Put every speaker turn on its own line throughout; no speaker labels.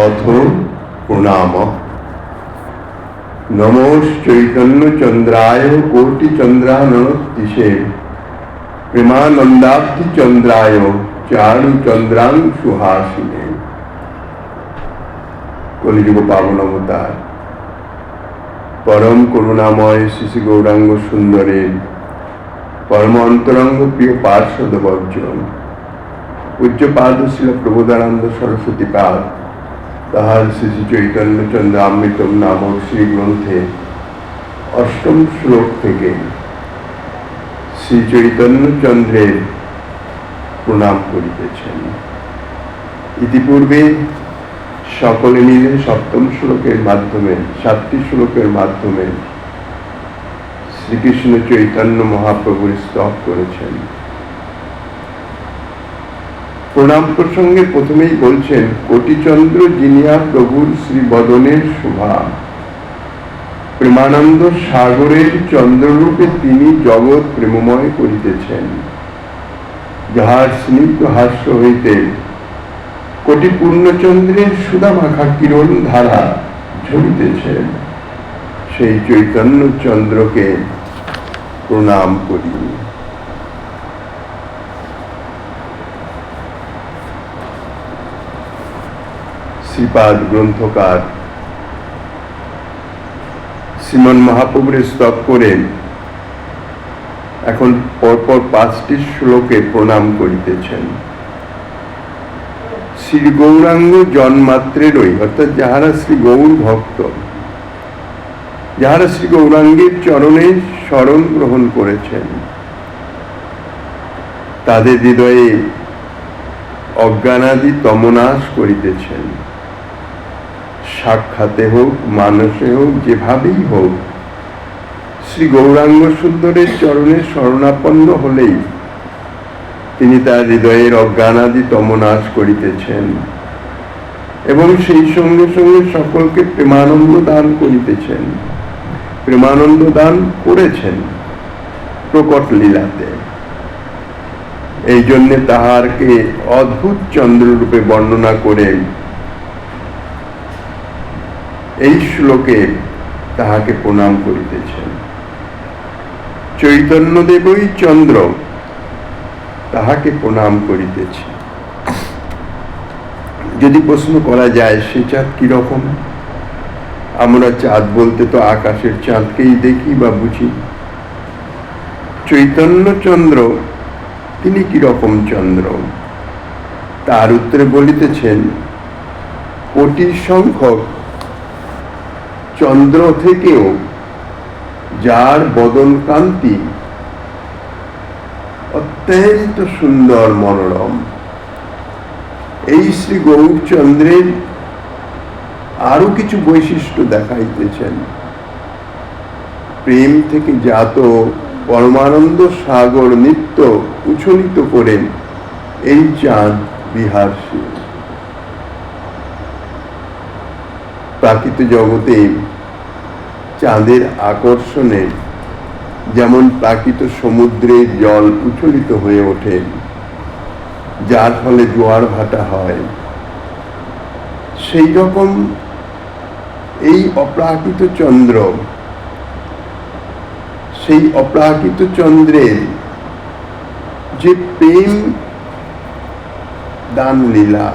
অথ প্রণাম। নমশ্চৈতন্য চন্দ্রায় কোটি চন্দ্রাননতিশে প্রেমানন্দাব্ধি চন্দ্রায় চারু চন্দ্রাং সুহাসিনে। কলিযুগ পাবন অবতার পরম করুণাময় শ্রী গৌরাঙ্গ সুন্দরের পরম অন্তরঙ্গ প্রিয় পার্ষদ বর্জন পূজ্যপাদ শিল প্রবোধানন্দ সরস্বতী পাদ তাহার শ্রী চৈতন্য চন্দ্রামৃতম নামক শ্রী গ্রন্থে অষ্টম শ্লোক থেকে শ্রী চৈতন্য চন্দ্রের প্রণাম করিতেছেন। ইতিপূর্বে সকলে মিলে সপ্তম শ্লোকের মাধ্যমে, সাতটি শ্লোকের মাধ্যমে শ্রীকৃষ্ণ চৈতন্য মহাপ্রভুর স্তব করেছেন। প্রণাম প্রসঙ্গে প্রথমেই বলছেন, কোটিচন্দ্র জিনিয়া প্রভুর শ্রী বদনের শোভা, প্রেমানন্দ সাগরের চন্দ্ররূপে তিনি জগৎ প্রেমময় করিতেছেন। যাহার স্নিগ্ধ হাস্য হইতে কোটি পূর্ণচন্দ্রের সুধামাখা কিরণ ধারা ঝরিতেছে, সেই চৈতন্য চন্দ্রকে প্রণাম করি। শ্রীপাদ গ্রন্থকার শ্রীমন মহাপ্রভুর স্তব করে এখন পরপর 5টি শ্লোকে প্রণাম করিতেছেন। শ্রী গৌরাঙ্গ জন্মাত্রেরই, অর্থাৎ যাহারা শ্রী গৌর ভক্ত, যাহারা শ্রী গৌরাঙ্গের চরণে শরণ গ্রহণ করেছেন, তাদের হৃদয়ে অজ্ঞানাদি তমনাশ করিতেছেন। সাক্ষাতে হোক, মানসে হোক, যেভাবেই হোক, শ্রী গৌরাঙ্গ সুন্দরের চরণে শরণাপন্ন হলেই তিনি তার হৃদয়ের অজ্ঞানাদি তমনাশ করিতেছেন এবং সেই সঙ্গে সঙ্গে সকলকে প্রেমানন্দ দান করিতেছেন। প্রেমানন্দ দান করেছেন প্রকট লীলাতে। এই জন্যে তাহারকে অদ্ভুত চন্দ্ররূপে বর্ণনা করে এই শ্লোকে তাহাকে প্রণাম করিতেছেন। চৈতন্যদেবই চন্দ্র, তাহাকে প্রণাম করিতেছি। যদি প্রশ্ন করা যায়, সে চাঁদ কিরকম? আমরা চাঁদ বলতে তো আকাশের চাঁদকেই দেখি বা বুঝি। চৈতন্য চন্দ্র তিনি কিরকম চন্দ্র? তার উত্তরে বলিতেছেন, কোটি সংখ্যক চন্দ্র থেকেও যার বদন কান্তি অত্যন্ত সুন্দর মনোরম। এই শ্রী গৌরচন্দ্রের আরো কিছু বৈশিষ্ট্য দেখাইতেছেন। প্রেম থেকে জাত পরমানন্দ সাগর নিত্য উচ্ছ্বসিত করেন এই চাঁদ বিহারশীল। প্রাকৃত জগতে চাঁদের আকর্ষণে যেমন প্রাকৃত সমুদ্রের জল উচ্ছ্বসিত হয়ে ওঠে, যার ফলে জোয়ার ভাটা হয়, সেই রকম এই অপ্রাকৃত চন্দ্র, সেই অপ্রাকৃত চন্দ্রের যে প্রেম দান লীলা,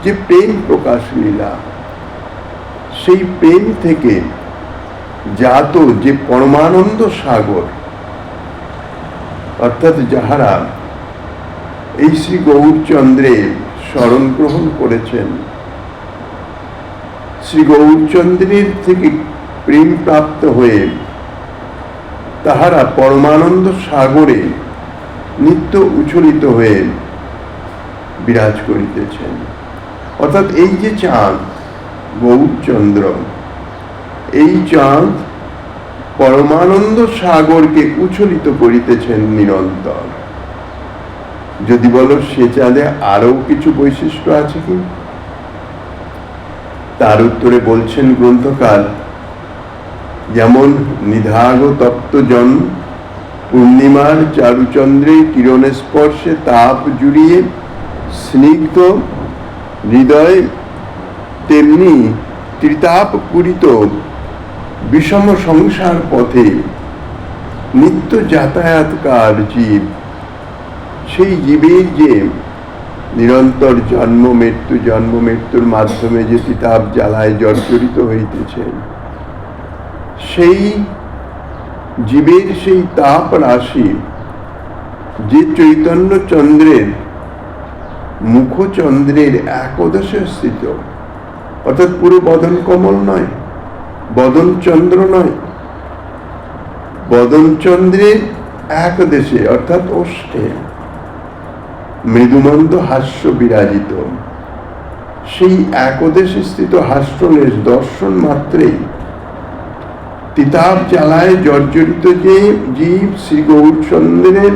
যে প্রেম প্রকাশ লীলা, সেই প্রেম থেকে জাত যে পরমানন্দ সাগর, অর্থাৎ যাহারা এই শ্রী গৌরচন্দ্রের শরণ গ্রহণ করেছেন, শ্রী গৌরচন্দ্রের থেকে প্রেম প্রাপ্ত হয়ে তাহারা পরমানন্দ সাগরে নিত্য উচ্ছ্বসিত হয়ে বিরাজ করিতেছেন। অর্থাৎ এই যে চাঁদ গৌরচন্দ্র, এই চাঁদ পরমানন্দ সাগরকে উচ্ছ্বসিত করিতেছেন নিরন্তর। যদি বলো সে চাঁদে আরো কিছু বৈশিষ্ট্য আছে কি, তার উত্তরে বলছেন গ্রন্থকার, যেমন নিধাগ তপ্তজন পূর্ণিমার চারুচন্দ্রে কিরণের স্পর্শে তাপ জুড়িয়ে স্নিগ্ধ হৃদয় তেমনি ত্রিতাপ পূরিত বিষম সংসার পথে নিত্য যাতায়াতকার জীব, সেই জীবের যে নিরন্তর জন্ম মৃত্যুর মাধ্যমে যে তিতাব জ্বালায় জর্জরিত হইতেছে, সেই জীবের সেই তাপ রাশি যে চৈতন্য চন্দ্রের মুখচন্দ্রের একদেশে স্থিত, অর্থাৎ পুরো বদন কমল নয়, বদন চন্দ্র নয়, বদন চন্দ্রের এক দেশে অর্থাৎ ওষ্ঠে মৃদুমন্দ হাস্য বিরাজিত, সেই একদেশে স্থিত হাস্যলেশ দর্শন মাত্রেই তিতাব জ্বালায় জর্জরিত যে জীব শ্রী গৌরচন্দ্রের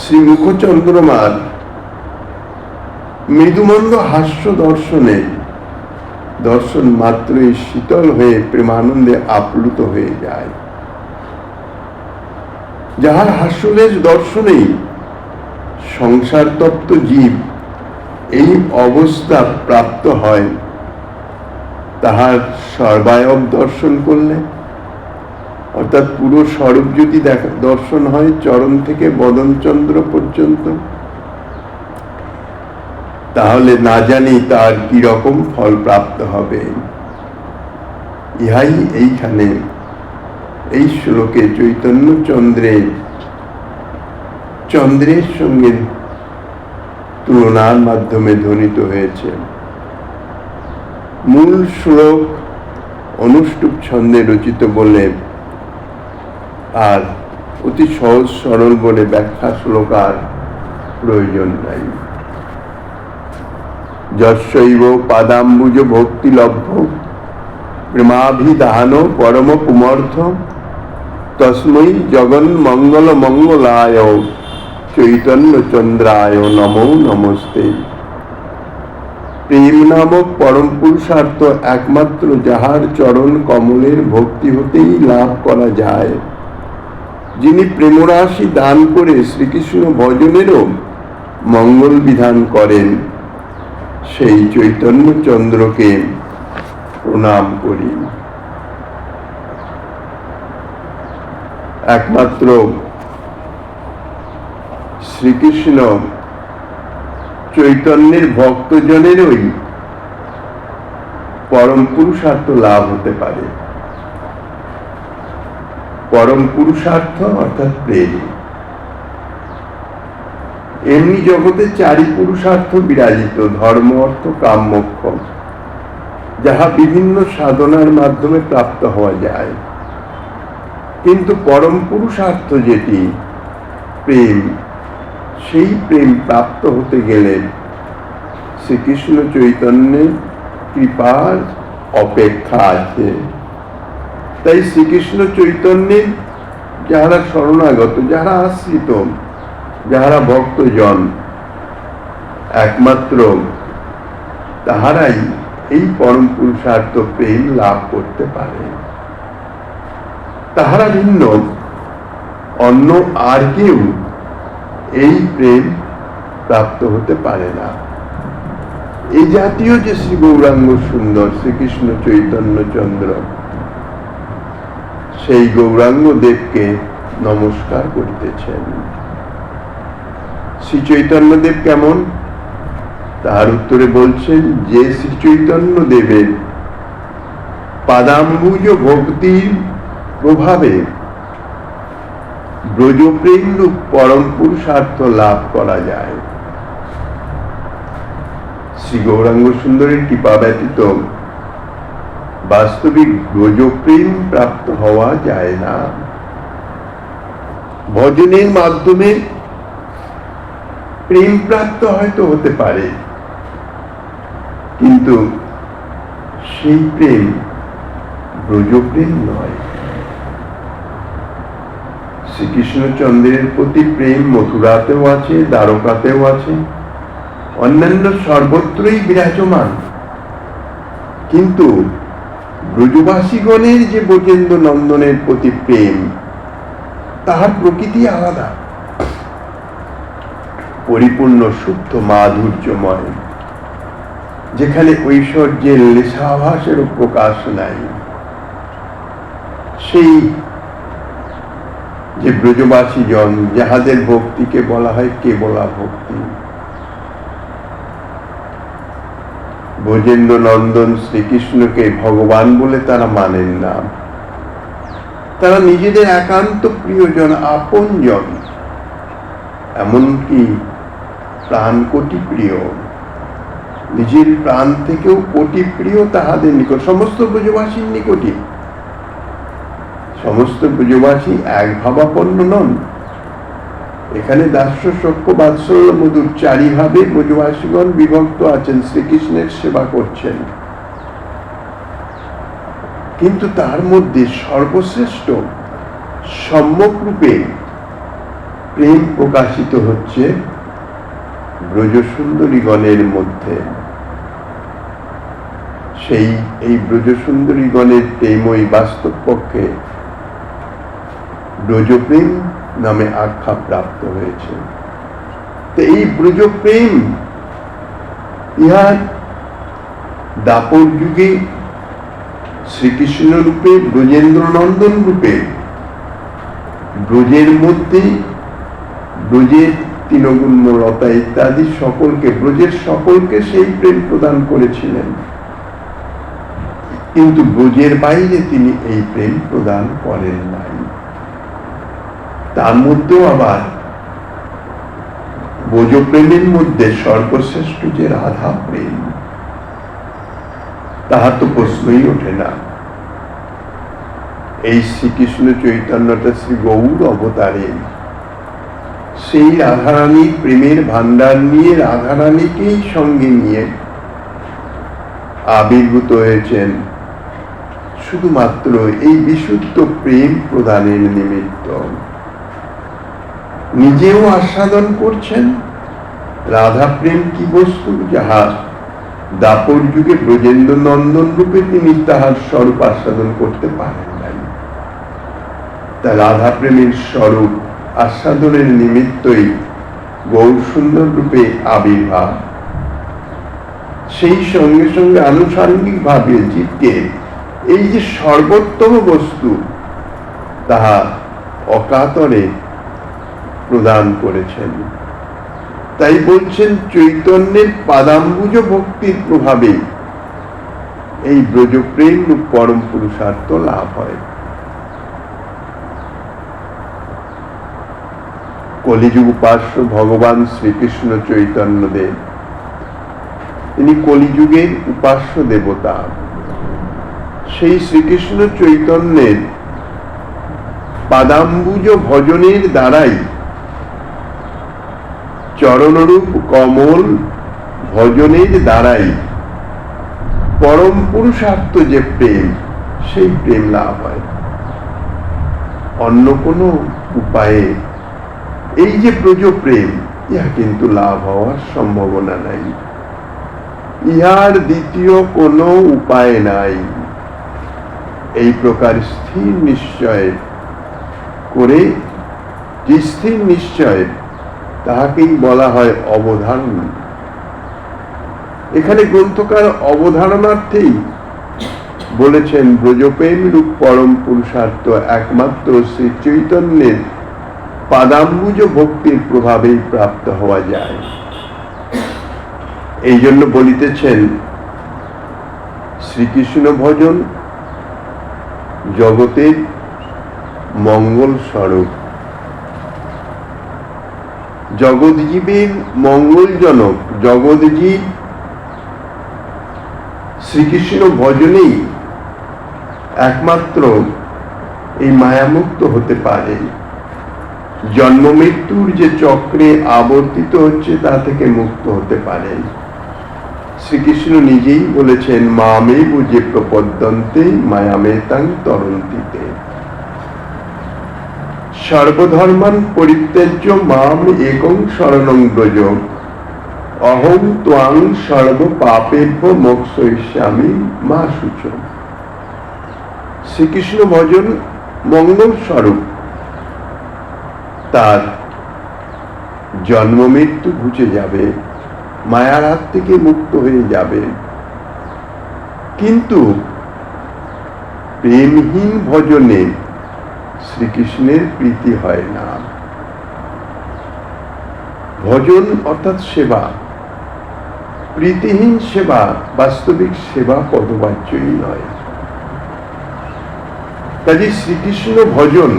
শ্রীমুখ চন্দ্রমার মৃদুমন্দ হাস্য দর্শন মাত্রই শীতল হয়ে প্রেমানন্দে আপ্লুত হয়ে যায়। যাহার হাস্যলেশ দর্শনেই সংসার তপ্ত জীব এই অবস্থা প্রাপ্ত হয়, তাহার সর্বায়ব দর্শন করলে, অর্থাৎ পুরো স্বরূপ যদি দর্শন হয় চরণ থেকে বদনচন্দ্র পর্যন্ত, তাহলে না জানি তার কি রকম ফল প্রাপ্ত হবে। ইহাই এইখানে এই শ্লোকে চৈতন্য চন্দ্রের সঙ্গে তুলনার মাধ্যমে ধ্বনিত হয়েছে। মূল শ্লোক অনুষ্টুপ ছন্দে রচিত বলে আর অতি সহজ সরল বলে ব্যাখ্যা শ্লোক আর প্রয়োজন নাই। যশৈব পাদাম্বুজ ভক্তি লব্ধ প্রেমাভিধান পরম পুমর্থ তস্মৈ জগন মঙ্গল মঙ্গলায় চৈতন্য চন্দ্রায় নমো নমস্তে। প্রেম নামক পরম পুরুষার্থ একমাত্র যাহার চরণ কমলের ভক্তি হতেই লাভ করা যায়, যিনি প্রেমরাশি দান করে শ্রীকৃষ্ণ ভজনেরও মঙ্গল বিধান করেন, সেই চৈতন্য চন্দ্রকে প্রণাম করি। একমাত্র শ্রীকৃষ্ণ চৈতন্যের ভক্তজনেরই পরম পুরুষার্থ লাভ হতে পারে। পরম পুরুষার্থ অর্থাৎ প্রেম। এমনি জগতে চারি পুরুষার্থ বিরাজিত, ধর্ম অর্থ কাম মোক্ষ, যাহা বিভিন্ন সাধনার মাধ্যমে প্রাপ্ত হওয়া যায়। কিন্তু পরম পুরুষার্থ যেটি প্রেম, সেই প্রেম প্রাপ্ত হতে গেলে শ্রীকৃষ্ণ চৈতন্যের কৃপার অপেক্ষা আছে। তাই শ্রীকৃষ্ণ চৈতন্যের যাহারা শরণাগত, যাহারা আশ্রিত, যাহারা ভক্তজন, একমাত্র তাহারাই এই পরম পুরুষার্থ প্রেম লাভ করতে পারে। তাহারা ভিন্ন অন্য আর কেউ এই প্রেম প্রাপ্ত হতে পারে না। এই জাতীয় যে শ্রী গৌরাঙ্গ সুন্দর শ্রীকৃষ্ণ চৈতন্য চন্দ্র, সেই গৌরাঙ্গ দেবকে নমস্কার করিতেছেন। শ্রী চৈতন্য দেব কেমন, তার উত্তরে বলছেন যে শ্রী চৈতন্য দেবের পাদাম্বুজ ভক্তির প্রভাবে ব্রজপ্রেম রূপ পরম পুরুষার্থ লাভ করা যায়। শ্রী গৌরাঙ্গ সুন্দরের কৃপা ব্যতীত বাস্তবিক ব্রজপ্রেম প্রাপ্ত হওয়া যায় না। ভজনের মাধ্যমে প্রেম প্রাপ্ত হয়তো হতে পারে, কিন্তু সেই প্রেম ব্রজপ্রেম নয়। শ্রীকৃষ্ণচন্দ্রের প্রতি প্রেম মথুরাতেও আছে, দ্বারকাতেও আছে, অন্যান্য সর্বত্রই বিরাজমান। কিন্তু ব্রজবাসীগণের যে ব্রজেন্দ্র নন্দনের প্রতি প্রেম, তাহার প্রকৃতি আলাদা, পরিপূর্ণ শুদ্ধ মাধুর্যময়। যেখানে ঐশ্বর্যের লেশাভাসেরও প্রকাশ নাই, সেই যে ব্রজবাসী জন, যাহাদের ভক্তিকে বলা হয় কেবলা ভক্তি, ব্রজেন্দ্র নন্দন শ্রীকৃষ্ণকে ভগবান বলে তারা মানেন না। তারা নিজেদের একান্ত প্রিয়জন, আপনজন, এমনকি প্রাণ কোটি প্রিয়, নিজের প্রাণ থেকেও কোটি প্রিয় তাহাদের নিকট, সমস্ত ব্রজবাসীর নিকটই। সমস্ত ব্রজবাসী এক ভাবাপন্ন নন। এখানে দাস্য সখ্য বাৎসল্য মধুর চারিভাবে ব্রজবাসীগণ বিভক্ত আছেন, শ্রীকৃষ্ণের সেবা করছেন। কিন্তু তার মধ্যে সর্বশ্রেষ্ঠ সম্যক রূপে প্রেম প্রকাশিত হচ্ছে ব্রজসুন্দরীগণের মধ্যে। এই ব্রজসুন্দরীগণের প্রেমই বাস্তব পক্ষে ব্রজপ্রেম নামে আখ্যা প্রাপ্ত হয়েছে। তো এই ব্রজপ্রেম ইহা দাপর যুগে শ্রীকৃষ্ণ রূপে, ব্রজেন্দ্র নন্দন রূপে ব্রজের মধ্যে ব্রজের তৃণগুণ্য লতা ইত্যাদি সকলকে, ব্রজের সকলকে সেই প্রেম প্রদান করেছিলেন। কিন্তু ব্রজের বাইরে তিনি এই প্রেম প্রদান করেন নাই। তার মধ্যেও আবার ব্রজপ্রেমের মধ্যে সর্বশ্রেষ্ঠ যে রাধা প্রেম, তাহার তো প্রশ্নই ওঠে না। এই শ্রীকৃষ্ণ চৈতন্যটা শ্রী গৌর অবতারে সেই রাধারানীর প্রেমের ভান্ডার নিয়ে, রাধারানীকেই সঙ্গে নিয়ে আবির্ভূত হয়েছেন শুধুমাত্র এই বিশুদ্ধ প্রেম প্রদানের নিমিত্ত। নিজেও আস্বাদন করছেন রাধা প্রেম কি বস্তু, যাহা দাপর যুগে ব্রজেন্দ্র নন্দন রূপে তিনি তাহার স্বরূপ আস্বাদন করতে পারেন নাই। তা রাধা প্রেমের স্বরূপ আস্বাদনের নিমিত্তই গৌর সুন্দর রূপে আবির্ভাব। সেই সঙ্গে সঙ্গে আনুষাঙ্গিক ভাবে জীবকে এই যে সর্বোত্তম বস্তু, তাহা অকাতরে প্রদান করেছেন। তাই বলছেন চৈতন্যের পাদাম্বুজ ভক্তির প্রভাবে এই ব্রজপ্রেম রূপ পরম পুরুষার্থ লাভ হয়। কলিযুগ উপাস্য ভগবান শ্রীকৃষ্ণ চৈতন্য দেব, তিনি কলিযুগের উপাস্য দেবতা। সেই শ্রীকৃষ্ণ চৈতন্যের পাদাম্বুজ ভজনের দ্বারাই, চরণরূপ কমল ভজনের দ্বারাই পরম পুরুষার্থ যে প্রেম, সেই প্রেম লাভ হয়। অন্য কোনো উপায়ে এই যে ব্রজ প্রেম, ইহা কিন্তু লাভ হওয়ার সম্ভাবনা নাই। ইহার দ্বিতীয় কোনো উপায় নাই। এই প্রকার স্থির নিশ্চয় করে, যে স্থির নিশ্চয়, তাহাকেই বলা হয় অবধারণ। এখানে গ্রন্থকার অবধারণার্থেই বলেছেন ব্রজপ্রেম রূপ পরম পুরুষার্থ একমাত্র শ্রী চৈতন্যের পাদাম্বুজ ভক্তির প্রভাবেই প্রাপ্ত হওয়া যায়। এই জন্য বলিতেছেন শ্রীকৃষ্ণ ভজন জগতের মঙ্গল স্বরূপ, জগৎজীবের মঙ্গলজনক। জগৎজীব শ্রীকৃষ্ণ ভজনেই একমাত্র এই মায়ামুক্ত হতে পারে। জন্ম মৃত্যুর যে চক্রে আবর্তিত হচ্ছে, তা থেকে মুক্ত হতে পারে। শ্রীকৃষ্ণ নিজেই বলেছেন, মামে বুঝে প্রপদ্যন্তে মায়ামেতাং তরন্তিতে। সর্বধর্মান পরিত্যাজ্য মাম একং শরণং ব্রজ, অহং ত্বাং সর্ব পাপেভ্য মোক্ষয়িষ্যামি মা শুচ। শ্রীকৃষ্ণ ভজন মঙ্গল স্বরূপ। তার জন্ম মৃত্যু ঘুচে যাবে, মায়ার হাত থেকে মুক্ত হয়ে যাবে। কিন্তু প্রেমহীন ভজনে শ্রীকৃষ্ণের প্রীতি হয় না। ভজন অর্থাৎ সেবা, প্রীতিহীন সেবা বাস্তবিক সেবা পদবাচ্যই নয়। কাজে শ্রীকৃষ্ণ ভজন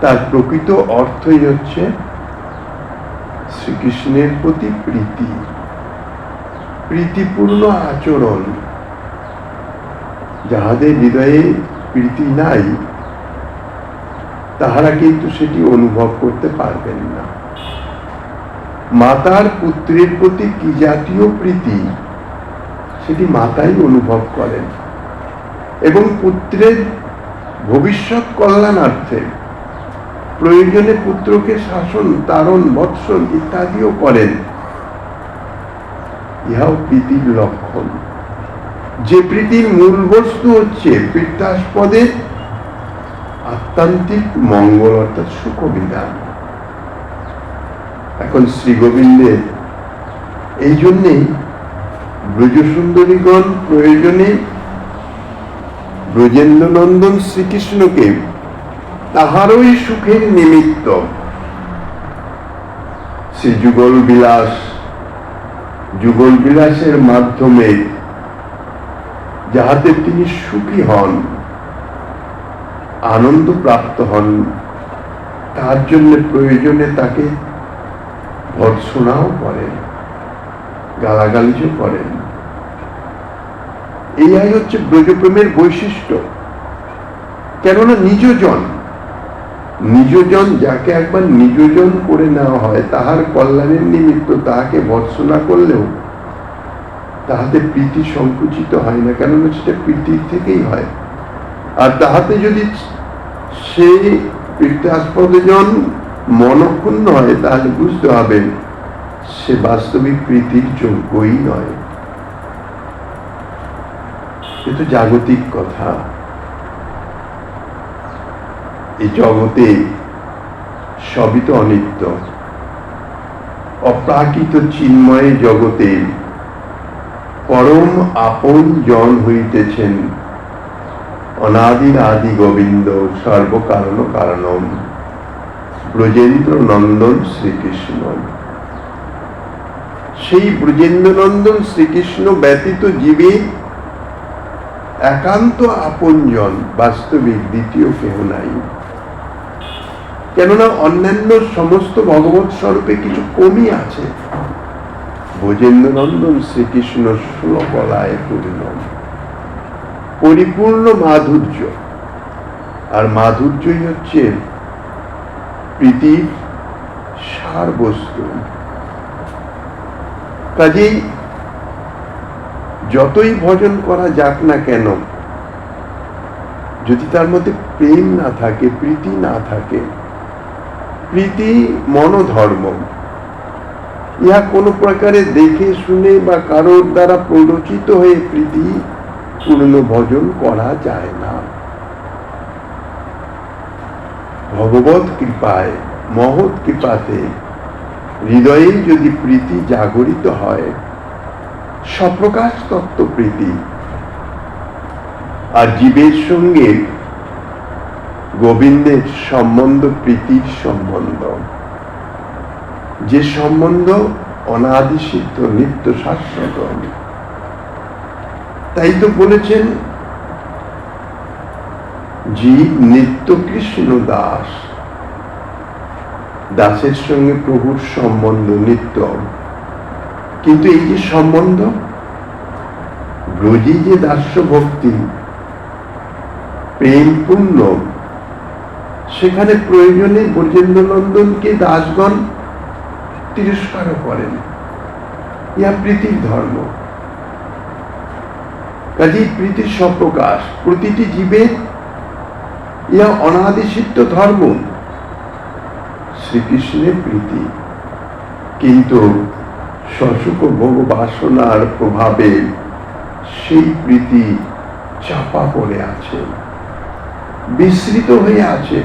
তার প্রকৃত অর্থই হচ্ছে শ্রীকৃষ্ণের প্রতি প্রীতি, প্রীতিপূর্ণ আচরণ। যাহাদের হৃদয়ে প্রীতি নাই তাহারা কিন্তু সেটি অনুভব করতে পারবেন না। মাতার পুত্রের প্রতি কি জাতীয় প্রীতি সেটি মাতাই অনুভব করেন, এবং পুত্রের ভবিষ্যৎ কল্যাণার্থে প্রয়োজনে পুত্রকে শাসন, তারণ, বৎসন ইত্যাদিও করেন। ইহাও প্রীতির লক্ষণ। যে প্রীতির মূল বস্তু হচ্ছে পীঠাস্পদের আত্মান্তিক মঙ্গল অর্থাৎ সুখ বিধান। এখন শ্রী গোবিন্দের এই জন্যেই ব্রজসুন্দরীগণ প্রয়োজনে ব্রজেন্দ্রনন্দন শ্রীকৃষ্ণকে তাহারই সুখের নিমিত্ত শ্রী যুগল বিলাসের মাধ্যমে যাহাতে তিনি সুখী হন, আনন্দ প্রাপ্ত হন, তার জন্য প্রয়োজনে তাকে ভর্ৎসনাও করেন, গালাগালিও করেন। এই হচ্ছে ব্রজপ্রেমের বৈশিষ্ট্য। কেননা নিজজন যাকে একবার নিজজন করে নেওয়া হয়, তাহার কল্যাণের নিমিত্ত তাহাকে ভর্ৎসনা করলেও তাহাতে প্রীতি সংকুচিত হয় না, কেননা সেটা প্রীতির থেকেই হয়। আর তাহাতে যদি সেই পীঠাস্পদজন মনক্ষুণ্ণ হয়, তাহলে বুঝতে হবে সে বাস্তবিক প্রীতির যোগ্যই নয়। এ তো জাগতিক কথা। এই জগতে সবই তো অনিত্য। অপ্রাকৃত চিন্ময় জগতে পরম আপন জন হইতেছেন অনাদির আদি গোবিন্দ সর্বকারণ কারণম ব্রজেন্দ্র নন্দন শ্রীকৃষ্ণ। সেই ব্রজেন্দ্র নন্দন শ্রীকৃষ্ণ ব্যতীত জীবে একান্ত আপনজন বাস্তবিক দ্বিতীয় কেহ নাই। কেননা অন্যান্য সমস্ত ভগবৎ স্বরূপে কিছু কমই আছে, ব্রজেন্দ্র নন্দন শ্রীকৃষ্ণ ষোলকলায় পূর্ণ, পরিপূর্ণ মাধুর্য। আর মাধুর্যই হচ্ছে প্রীতির সার বস্তু। কাজেই যতই ভজন করা যাক না কেন, যদি তার মধ্যে প্রেম না থাকে, প্রীতি না থাকে, প্রীতি মনোধর্ম, ইহা কোনো প্রকারে দেখে শুনে বা কারোর দ্বারা প্ররোচিত হয়ে প্রীতি পূর্ণ ভজন করা যায় না। ভগবত কৃপায়, মহৎ কৃপাতে হৃদয়ে যদি প্রীতি জাগরিত হয়, স্বপ্রকাশ তত্ত্ব প্রীতি, আর জীবের সঙ্গে গোবিন্দের সম্বন্ধ প্রীতির সম্বন্ধ, যে সম্বন্ধ অনাদি সিদ্ধ, নিত্য শাশ্বত। তাই তো বলেছেন জীব নিত্য কৃষ্ণ দাস, দাসের সঙ্গে প্রভুর সম্বন্ধ নিত্য। কিন্তু এই যে সম্বন্ধ, ব্রজী যে দাস্য ভক্তি প্রেমপূর্ণ, সেখানে প্রয়োজনে ব্রজেন্দ্র নন্দনকে দাসগণ তিরস্কার করেন। ইহা প্রীতির ধর্ম। কাজেই প্রীতির স্বপ্রকাশ প্রতিটি জীবের, ইহা অনাদিসিদ্ধ ধর্ম, শ্রীকৃষ্ণের প্রীতি। কিন্তু সসুখ ভোগ বাসনার প্রভাবে সেই প্রীতি চাপা পড়ে আছে, বিস্মৃত হয়ে আছে।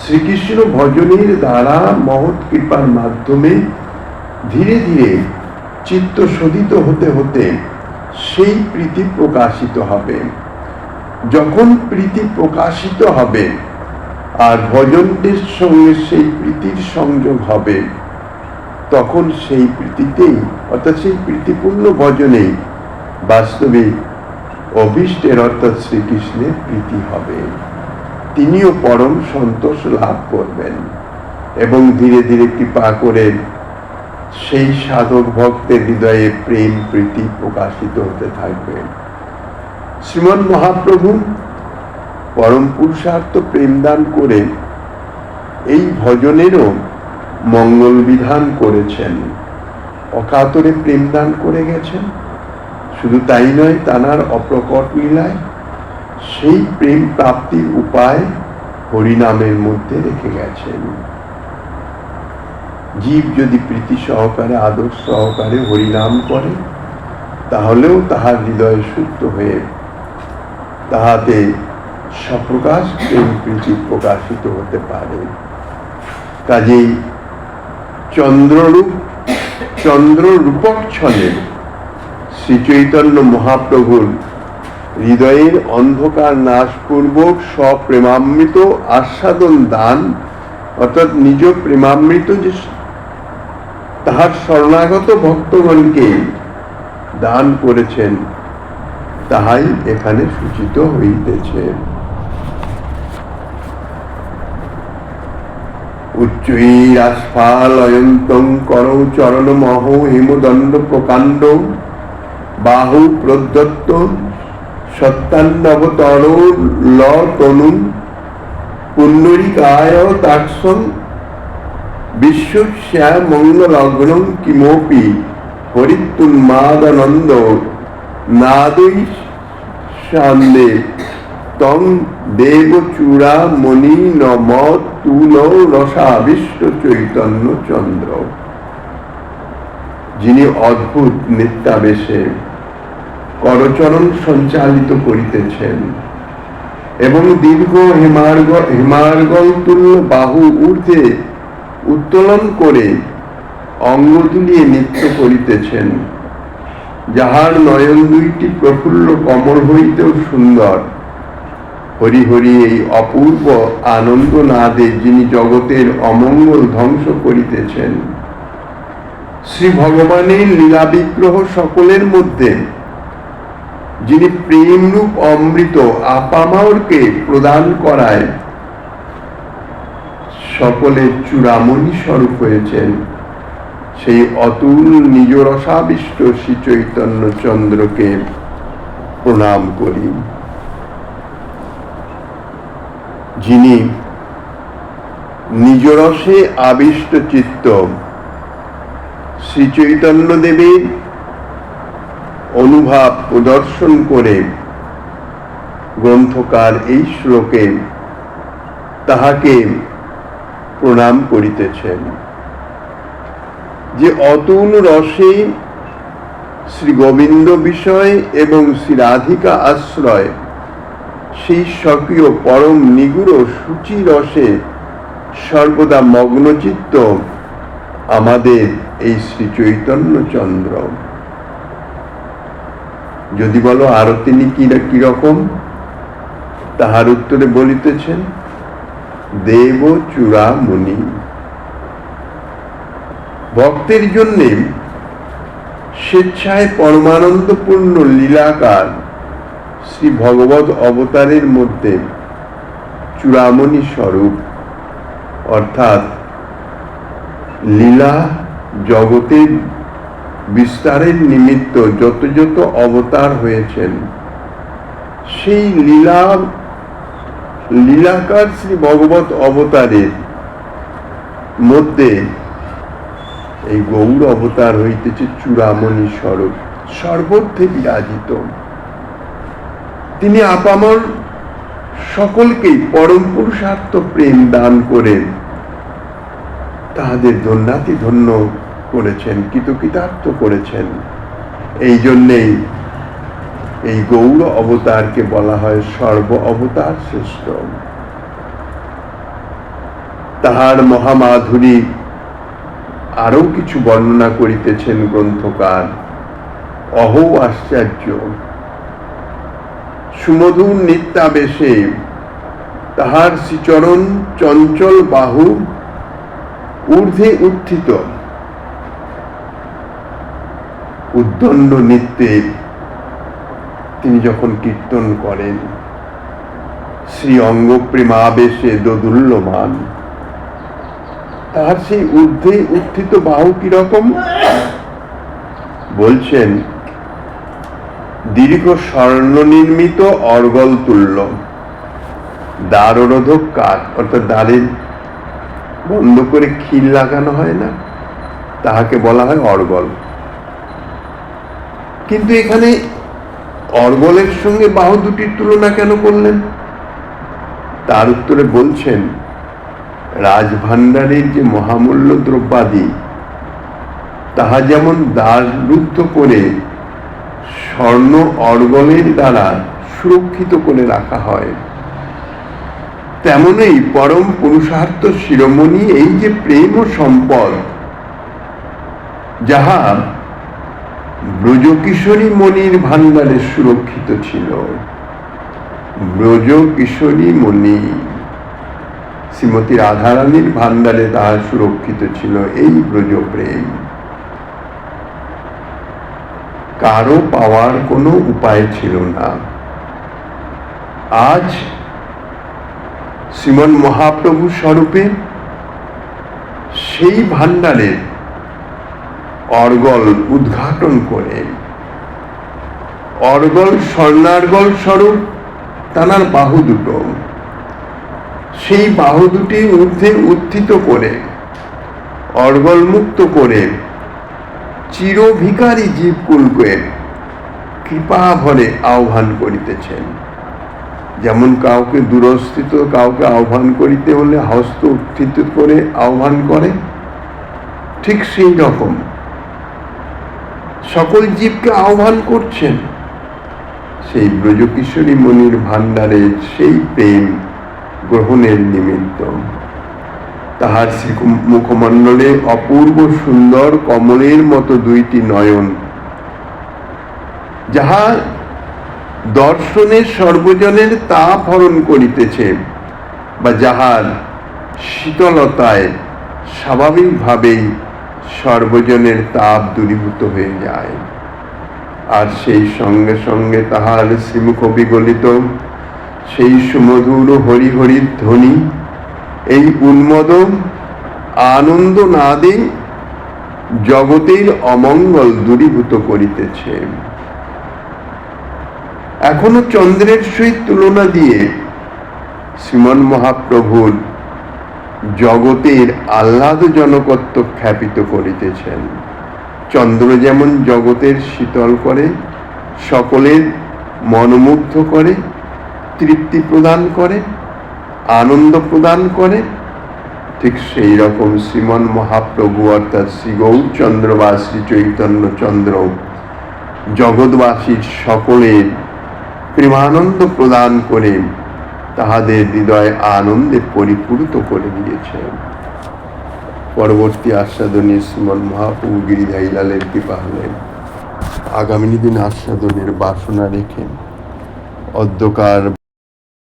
শ্রীকৃষ্ণ ভজনের দ্বারা মহৎ কৃপার মাধ্যমে ধীরে ধীরে চিত্ত শোধিত হতে হতে সেই প্রীতি প্রকাশিত হবে। যখন প্রীতি প্রকাশিত হবে আর ভজনটির সঙ্গে সেই প্রীতির সংযোগ হবে, তখন সেই প্রীতিতেই অর্থাৎ সেই প্রীতিপূর্ণ ভজনেই বাস্তবিক অভীষ্টের অর্থাৎ শ্রীকৃষ্ণের প্রীতি হবে। তিনিও পরম সন্তোষ লাভ করবেন এবং ধীরে ধীরে কৃপা করে সেই সাধক ভক্তের হৃদয়ে প্রেম প্রীতি প্রকাশিত হতে থাকবে। শ্রীমন মহাপ্রভু পরম পুরুষার্থ প্রেম দান করে এই ভজনেরও মঙ্গল বিধান করেছেন, অকাতরে প্রেম দান করে গেছেন। শুধু তাই নয়, তাঁর অপ্রকট লীলায় সেই প্রেম প্রাপ্তির উপায় হরিনামের মধ্যে রেখে গেছেন। জীব যদি প্রীতি সহকারে আদর সহকারে হরিনাম করে, তাহলেও তাহার হৃদয় শুদ্ধ হয়ে তাহাতে সপ্রকাশ প্রেম প্রীতি প্রকাশিত হতে পারে। কাজেই চন্দ্ররূপক্ষণে শ্রী চৈতন্য মহাপ্রভুর হৃদয়ের অন্ধকার নাশপূর্বক স্বপ্রেমামৃত আস্বাদন দান, অর্থাৎ নিজ প্রেমামৃত যে তাহার শরণাগত ভক্তগণকে দান করেছেন, তাহাই এখানে সূচিত হইতেছে। উচ্চৈরাস্ফালয়ন্তং করৌ চরণমহ হেমদণ্ড প্রকাণ্ড বাহু প্রদত্ত সত্যান্নবতর লতনু পুণ্ডরিকায় তাৎসং বিশ্বস্যা মঙ্গলগ্নং কিমপি হরিতুন্মাদানন্দ নাদৈ সান্দে তং দেবচূড়া মণি নম তুল রসাবিষ্ট চৈতন্য চন্দ্র। যিনি অদ্ভুত নিত্যাবেশে করচরণ সঞ্চালিত করিতেছেন এবং দীর্ঘ হেমার্গল তুল্য বাহু ঊর্ধ্বে উত্তোলন করে অঙ্গ তুলিয়ে নৃত্য করিতেছেন, যাহার নয়ন দুইটি প্রফুল্ল কমল হইতেও সুন্দর। হরি হরি এই অপূর্ব আনন্দ নাদে যিনি জগতের অমঙ্গল ধ্বংস করিতেছেন, শ্রী ভগবানের লীলা বিগ্রহ সকলের মধ্যে যিনি প্রেমরূপ অমৃত আপামাওরকে প্রদান করায় সকলের চূড়ামণি স্বরূপ হয়েছেন, সেই অতুল নিজ রসাবিষ্ট শ্রী চৈতন্য চন্দ্রকে প্রণাম করি। যিনি নিজ রসে আবিষ্ট চিত্ত শ্রী চৈতন্য দেবের অনুভব প্রদর্শন করে গ্রন্থকার এই শ্লোকে তাহাকে প্রণাম করিতেছেন। যে অতুল রসে শ্রী গোবিন্দ বিষয় এবং শ্রী রাধিকা আশ্রয়, সেই স্বকীয় পরম নিগুড় সূচি রসে সর্বদা মগ্নচিত্ত আমাদের এই শ্রী চৈতন্য চন্দ্র। যদি বলো আরো তিনি কিরকম, তাহার উত্তরে বলিতেছেন দেব চূড়ামণি। ভক্তের জন্যে স্বেচ্ছায় পরমানন্দপূর্ণ লীলাকার শ্রী ভগবত অবতারের মধ্যে চূড়ামণি স্বরূপ, অর্থাৎ লীলা জগতের বিস্তারের নিমিত্ত যত যত অবতার হয়েছেন, সেই লীলাকার শ্রী ভগবত অবতারের মধ্যে এই গৌর অবতার হইতেছে চূড়ামণি স্বরূপ, সর্বত্রে বিরাজিত। তিনি আপামর সকলকেই পরম পুরুষার্থ প্রেম দান করে তাহাদের ধন্যাতি ধন্য করেছেন, কৃতকৃতার্থ করেছেন। এই জন্যেই এই গৌর অবতারকে বলা হয় সর্ব অবতার শ্রেষ্ঠ। তাহার মহামাধুরী আরো কিছু বর্ণনা করিতেছেন গ্রন্থকার। অহো আশ্চর্য! সুমধুর নিত্যাবেশে তাহার শ্রীচরণ চঞ্চল বাহু ঊর্ধ্বে উত্থিত, উদ্দণ্ড নৃত্যে তিনি যখন কীর্তন করেন, শ্রী অঙ্গ প্রেমাবেশে দোদুল্যমান, তাহার সেই ঊর্ধ্বে উত্থিত বাহু কিরকম বলছেন, দীর্ঘ স্বর্ণ নির্মিত অর্গল তুল্য, দ্বাররোধক কাঠ, অর্থাৎ দ্বারে বন্ধ করে খিল লাগানো হয় না, তাহাকে বলা হয় অর্গল। কিন্তু এখানে অর্গলের সঙ্গে বাহু দুটির তুলনা কেন করলেন? তার উত্তরে বলছেন, রাজভাণ্ডারের যে মহামূল্য দ্রব্যাদি তাহা যেমন দ্বাররুদ্ধ করে স্বর্ণ অর্গলের দ্বারা সুরক্ষিত করে রাখা হয়, তেমনই পরম পুরুষার্থ শিরোমণি এই যে প্রেম ও সম্পদ, যাহা ব্রজকিশোরী মণির ভাণ্ডারে সুরক্ষিত ছিল। ব্রজকিশোরী মণি শ্রীমতী রাধারানীর ভাণ্ডারে তাহা সুরক্ষিত ছিল এই ব্রজ প্রেম। কারো পাওয়ার কোনো উপায় ছিল না। আজ শ্রীমন মহাপ্রভু স্বরূপে সেই ভাণ্ডারের অর্গল উদ্ঘাটন করে, অর্গল স্বর্ণার্গল স্বরূপ তানার বাহু দুটো, সেই বাহু দুটি ঊর্ধ্বে উত্থিত করে অর্গল মুক্ত করে চির ভিখারী জীবকুলকে কৃপা ভরে আহ্বান করিতেছেন। যেমন কাউকে দূরস্থিত কাউকে আহ্বান করিতে হলে হস্ত উত্থিত করে আহ্বান করে, ঠিক সেই রকম সকল জীবকে আহ্বান করছেন সেই ব্রজকিশোরী মণির ভাণ্ডারের সেই প্রেম গ্রহণের নিমিত্ত। তাহার মুখমণ্ডলে অপূর্ব সুন্দর কমলের মতো দুইটি নয়ন, যাহা দর্শনে সর্বজনের তাপ হরণ করিতেছে, বা যাহার শীতলতায় স্বাভাবিকভাবেই সর্বজনের তাপ দূরীভূত হয়ে যায়। আর সেই সঙ্গে সঙ্গে তাহার শ্রীমুখ বিগলিত সেই সুমধুর হরিহরির ধ্বনি এই উন্মদ আনন্দ নাদে জগতের অমঙ্গল দূরীভূত করিতেছে। এখনো চন্দ্রের সহিত তুলনা দিয়ে শ্রীমন মহাপ্রভুর জগতের আহ্লাদজনকত্ব খ্যাপিত করিতেছেন। চন্দ্র যেমন জগতের শীতল করে, সকলের মনোমুগ্ধ করে, তৃপ্তি প্রদান করে, আনন্দ প্রদান করে, ঠিক সেই রকম শ্রীমন মহাপ্রভু অর্থাৎ শ্রী গৌরচন্দ্র বা শ্রী চৈতন্য চন্দ্র জগৎবাসীর সকলের প্রেমানন্দ প্রদান করে তাহাদের হৃদয় আনন্দে পরিপূরিত করে দিয়েছে। পরবর্তী আস্বাদনে শ্রীমন মহাপ্রভু গিরিধারী লালের কৃপা হলে আগামী দিন আস্বাদনের বাসনা রেখে অধ্যকার